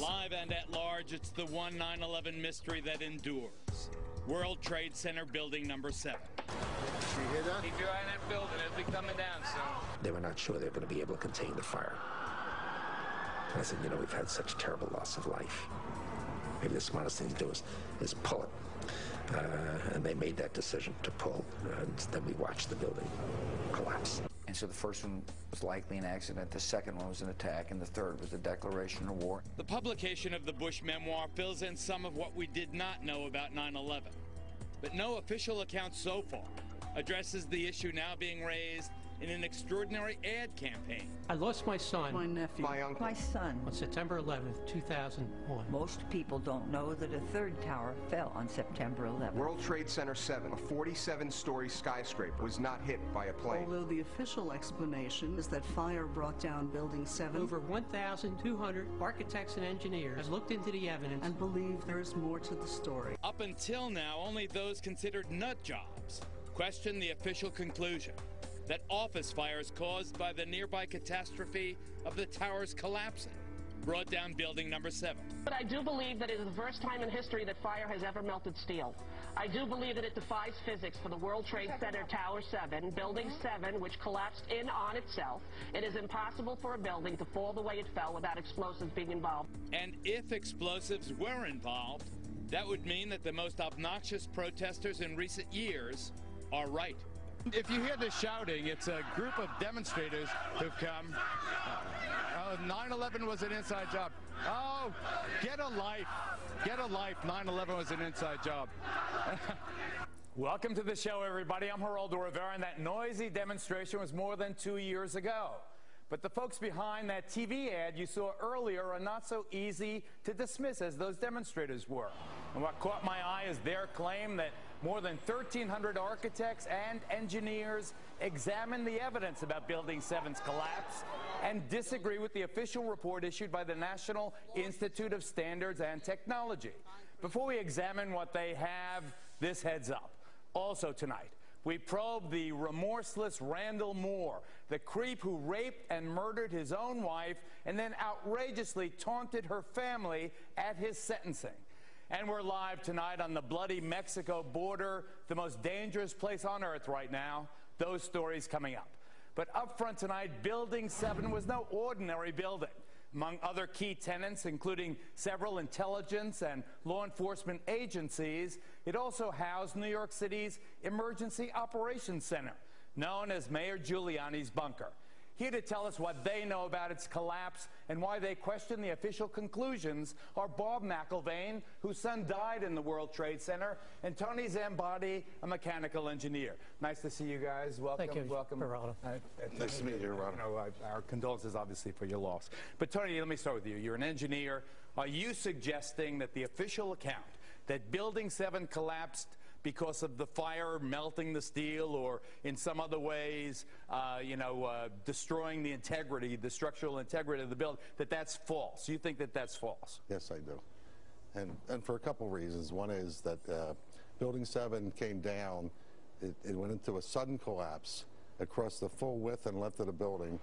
Live and at large, it's the one 9/11 mystery that endures. World Trade Center building number 7. You hear that? Keep your eye on that building. It'll be coming down soon. They were not sure they were going to be able to contain the fire. And I said, you know, we've had such terrible loss of life. Maybe the smartest thing to do is pull it. And they made that decision to pull, and then we watched the building collapse. And so the first one was likely an accident, the second one was an attack, and the third was a declaration of war. The publication of the Bush memoir fills in some of what we did not know about 9/11. But no official account so far addresses the issue now being raised in an extraordinary ad campaign. I lost my son, my nephew, my uncle, my son on September 11th, 2001. Most people don't know that a third tower fell on September 11th. World Trade Center 7, a 47-story skyscraper, was not hit by a plane. Although the official explanation is that fire brought down Building 7. Over 1,200 architects and engineers have looked into the evidence and believe there is more to the story. Up until now, only those considered nut jobs question the official conclusion that office fires caused by the nearby catastrophe of the towers collapsing brought down building number 7. But I do believe that it is the first time in history that fire has ever melted steel. I do believe that it defies physics for the World Trade Center Tower 7, Building 7, which collapsed in on itself. It is impossible for a building to fall the way it fell without explosives being involved. And if explosives were involved, that would mean that the most obnoxious protesters in recent years are right. If you hear the shouting, it's a group of demonstrators who've come. 9/11 was an inside job. Oh, get a life. Get a life. 9/11 was an inside job. Welcome to the show, everybody. I'm Geraldo Rivera, and that noisy demonstration was more than 2 years ago. But the folks behind that TV ad you saw earlier are not so easy to dismiss as those demonstrators were. And what caught my eye is their claim that more than 1,300 architects and engineers examined the evidence about Building 7's collapse and disagree with the official report issued by the National Institute of Standards and Technology. Before we examine what they have, this heads up. Also tonight, we probe the remorseless Randall Moore, the creep who raped and murdered his own wife and then outrageously taunted her family at his sentencing. And we're live tonight on the bloody Mexico border, the most dangerous place on earth right now. Those stories coming up. But up front tonight, Building 7 was no ordinary building. Among other key tenants, including several intelligence and law enforcement agencies, it also housed New York City's Emergency Operations Center, known as Mayor Giuliani's bunker. Here to tell us what they know about its collapse and why they question the official conclusions are Bob McIllvaine, whose son died in the World Trade Center, and Tony Szamboti, a mechanical engineer. Nice to see you guys. Welcome. Thank you, welcome. Geraldo. Nice to meet you, Geraldo. Our condolences, obviously, for your loss. But Tony, let me start with you. You're an engineer. Are you suggesting that the official account that Building 7 collapsed because of the fire melting the steel or in some other ways, destroying the integrity, the structural integrity of the building, that's false? You think that that's false? Yes, I do. And for a couple reasons. One is that Building 7 came down. It went into a sudden collapse across the full width and length of the building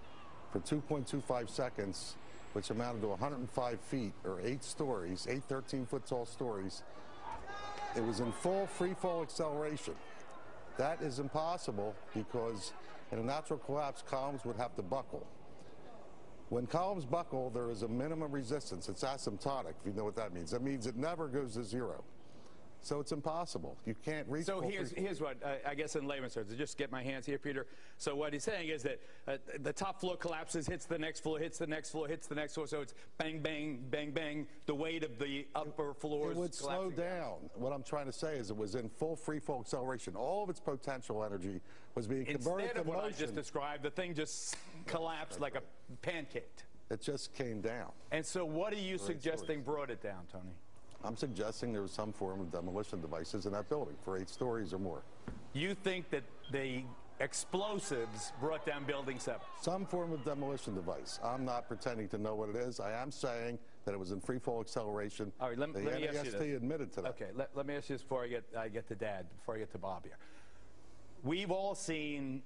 for 2.25 seconds, which amounted to 105 feet or 8 stories, 8 13-foot tall stories. It was in full free fall acceleration. That is impossible because in a natural collapse, columns would have to buckle. When columns buckle, there is a minimum resistance. It's asymptotic, if you know what that means. That means it never goes to zero. So it's impossible. You can't reach. So here's what, I guess in layman's terms, to just get my hands here, Peter. So what he's saying is that the top floor collapses, hits the next floor, hits the next floor, hits the next floor. So it's bang, bang, bang, bang. The weight of the upper floors. It would slow down. What I'm trying to say is it was in full free fall acceleration. All of its potential energy was being converted to motion. Instead of what I just described, the thing just collapsed like a pancake. It just came down. And so what are you suggesting brought it down, Tony? I'm suggesting there was some form of demolition devices in that building for 8 stories or more. You think that the explosives brought down Building 7? Some form of demolition device. I'm not pretending to know what it is. I am saying that it was in free fall acceleration. All right, let me ask you this. The NAST admitted to that. Okay, let me ask you this before I get to Dad, before I get to Bob here. We've all seen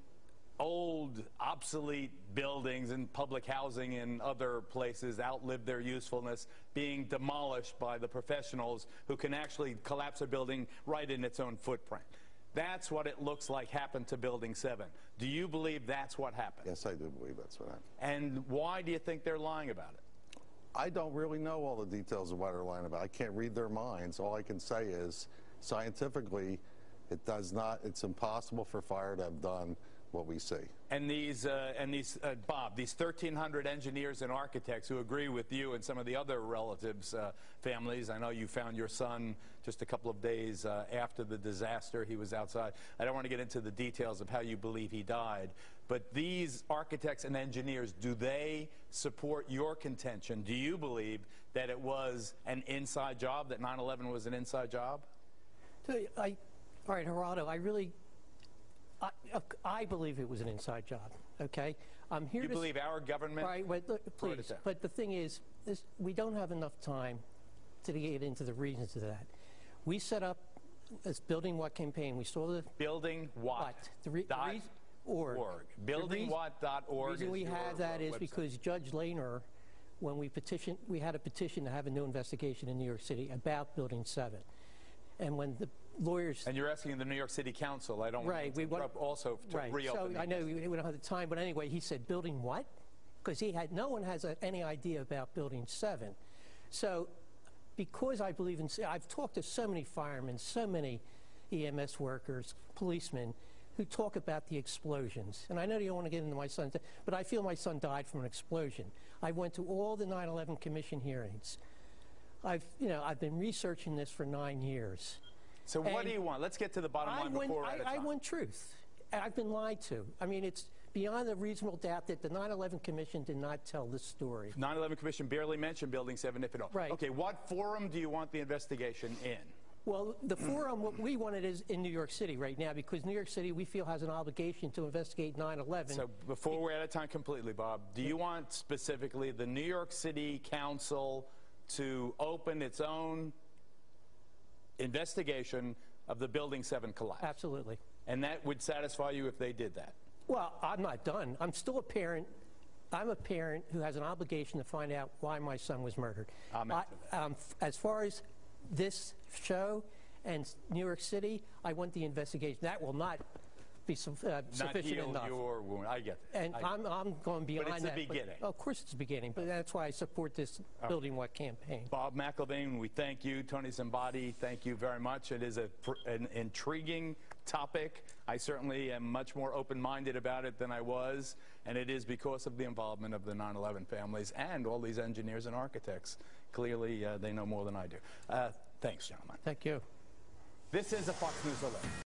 old, obsolete buildings and public housing in other places outlived their usefulness, being demolished by the professionals who can actually collapse a building right in its own footprint. That's what it looks like happened to Building 7. Do you believe that's what happened? Yes, I do believe that's what happened. And why do you think they're lying about it? I don't really know all the details of what they're lying about. I can't read their minds. All I can say is, scientifically, it's impossible for fire to have done what we see. And these, Bob, these 1,300 engineers and architects who agree with you and some of the other relatives' families. I know you found your son just a couple of days after the disaster. He was outside. I don't want to get into the details of how you believe he died. But these architects and engineers, do they support your contention? Do you believe that it was an inside job, that 9/11 was an inside job? All right, Geraldo, I believe it was an inside job, okay? I'm here you believe our government? Right, please. But the thing is, we don't have enough time to get into the reasons of that. We set up this BuildingWhat campaign. We saw the BuildingWhat.org. BuildingWhat.org. The reason we have that is because Judge Lehner, when we had a petition to have a new investigation in New York City about Building 7. And when the lawyers... And you're asking the New York City Council. I don't want to interrupt also to reopen. So I know we don't have the time, but anyway, he said, building what? Because no one has any idea about Building 7. So because I believe in... I've talked to so many firemen, so many EMS workers, policemen, who talk about the explosions. And I know you don't want to get into my son's... But I feel my son died from an explosion. I went to all the 9/11 Commission hearings. I've been researching this for 9 years. So what do you want? Let's get to the bottom line before we're out of time. I want truth. I've been lied to. I mean, it's beyond a reasonable doubt that the 9/11 Commission did not tell this story. 9/11 Commission barely mentioned Building 7, if at all. Right. Okay, what forum do you want the investigation in? Well, the forum, what we want it is in New York City right now, because New York City, we feel, has an obligation to investigate 9/11. So before we're out of time completely, Bob, do you want specifically the New York City Council to open its own investigation of the Building 7 collapse? Absolutely. And that would satisfy you if they did that? Well, I'm not done. I'm still a parent. I'm a parent who has an obligation to find out why my son was murdered. As far as this show and New York City, I want the investigation. That will not be sufficient enough. Your wound. I get that. And I'm going beyond that. But it's the beginning. Of course it's the beginning, but that's why I support this BuildingWhat campaign. Bob McIllvaine, we thank you. Tony Szamboti, thank you very much. It is an intriguing topic. I certainly am much more open-minded about it than I was, and it is because of the involvement of the 9/11 families and all these engineers and architects. Clearly, they know more than I do. Thanks, gentlemen. Thank you. This is a Fox News Alert.